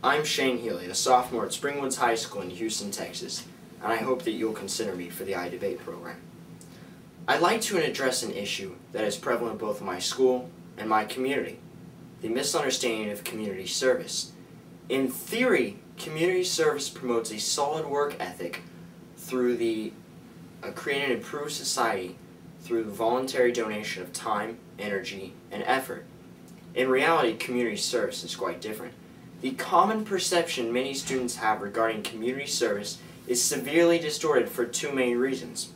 I'm Shane Healy, a sophomore at Springwoods High School in Houston, Texas, and I hope that you'll consider me for the iDebate program. I'd like to address an issue that is prevalent both in my school and my community, the misunderstanding of community service. In theory, community service promotes a solid work ethic through creating an improved society through the voluntary donation of time, energy, and effort. In reality, community service is quite different. The common perception many students have regarding community service is severely distorted for two main reasons.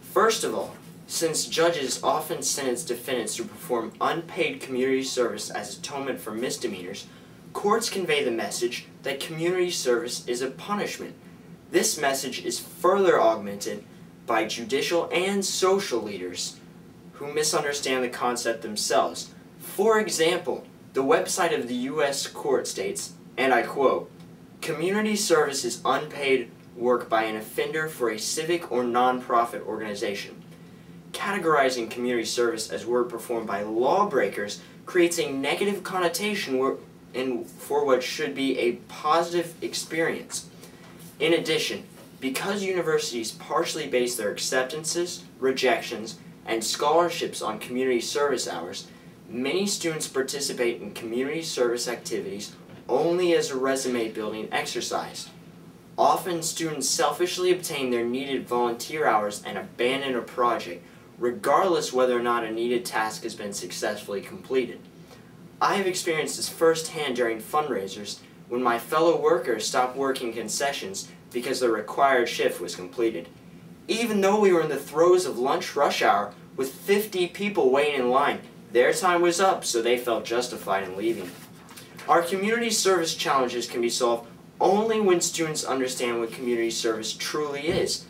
First of all, since judges often sentence defendants to perform unpaid community service as atonement for misdemeanors, courts convey the message that community service is a punishment. This message is further augmented by judicial and social leaders who misunderstand the concept themselves. For example, the website of the U.S. court states, and I quote, "Community service is unpaid work by an offender for a civic or non-profit organization." Categorizing community service as work performed by lawbreakers creates a negative connotation for what should be a positive experience. In addition, because universities partially base their acceptances, rejections, and scholarships on community service hours, many students participate in community service activities only as a resume-building exercise. Often, students selfishly obtain their needed volunteer hours and abandon a project, regardless whether or not a needed task has been successfully completed. I have experienced this firsthand during fundraisers when my fellow workers stopped working concessions because the required shift was completed. Even though we were in the throes of lunch rush hour with 50 people waiting in line, their time was up, so they felt justified in leaving. Our community service challenges can be solved only when students understand what community service truly is.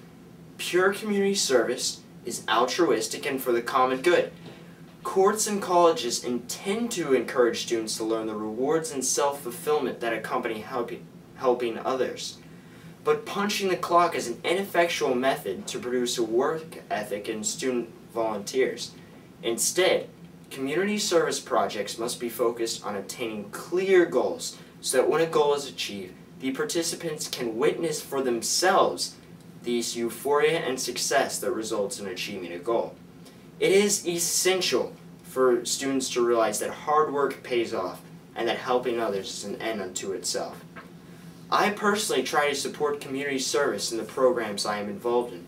Pure community service is altruistic and for the common good. Courts and colleges intend to encourage students to learn the rewards and self-fulfillment that accompany helping others. But punching the clock is an ineffectual method to produce a work ethic in student volunteers. Instead, community service projects must be focused on obtaining clear goals so that when a goal is achieved, the participants can witness for themselves the euphoria and success that results in achieving a goal. It is essential for students to realize that hard work pays off and that helping others is an end unto itself. I personally try to support community service in the programs I am involved in.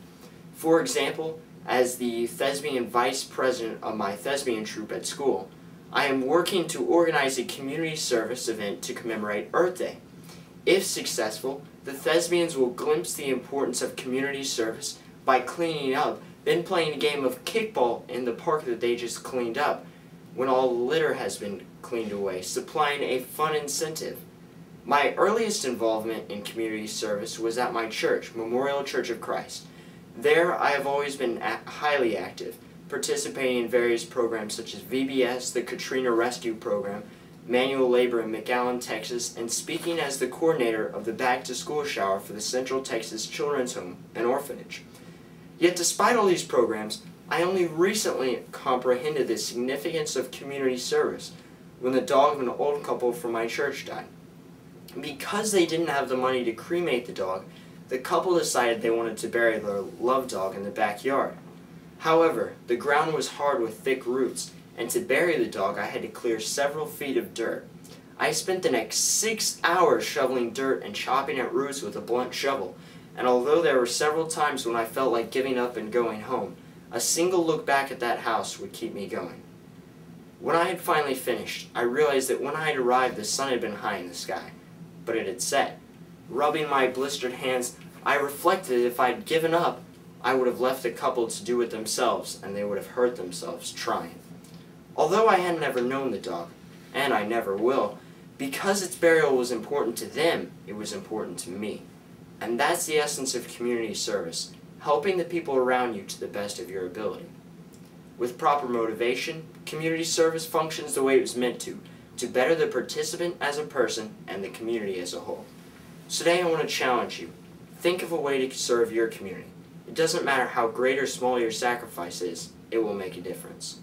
For example, as the thespian vice president of my thespian troupe at school, I am working to organize a community service event to commemorate Earth Day. If successful, the thespians will glimpse the importance of community service by cleaning up, then playing a game of kickball in the park that they just cleaned up, when all the litter has been cleaned away, supplying a fun incentive. My earliest involvement in community service was at my church, Memorial Church of Christ. There, I have always been highly active, participating in various programs such as VBS, the Katrina Rescue Program, manual labor in McAllen, Texas, and speaking as the coordinator of the Back to School Shower for the Central Texas Children's Home and Orphanage. Yet despite all these programs, I only recently comprehended the significance of community service when the dog of an old couple from my church died. Because they didn't have the money to cremate the dog, the couple decided they wanted to bury their loved dog in the backyard. However, the ground was hard with thick roots, and to bury the dog I had to clear several feet of dirt. I spent the next 6 hours shoveling dirt and chopping at roots with a blunt shovel, and although there were several times when I felt like giving up and going home, a single look back at that house would keep me going. When I had finally finished, I realized that when I had arrived the sun had been high in the sky, but it had set. Rubbing my blistered hands, I reflected that if I had given up, I would have left the couple to do it themselves, and they would have hurt themselves trying. Although I had never known the dog, and I never will, because its burial was important to them, it was important to me. And that's the essence of community service, helping the people around you to the best of your ability. With proper motivation, community service functions the way it was meant to better the participant as a person and the community as a whole. So today I want to challenge you. Think of a way to serve your community. It doesn't matter how great or small your sacrifice is, it will make a difference.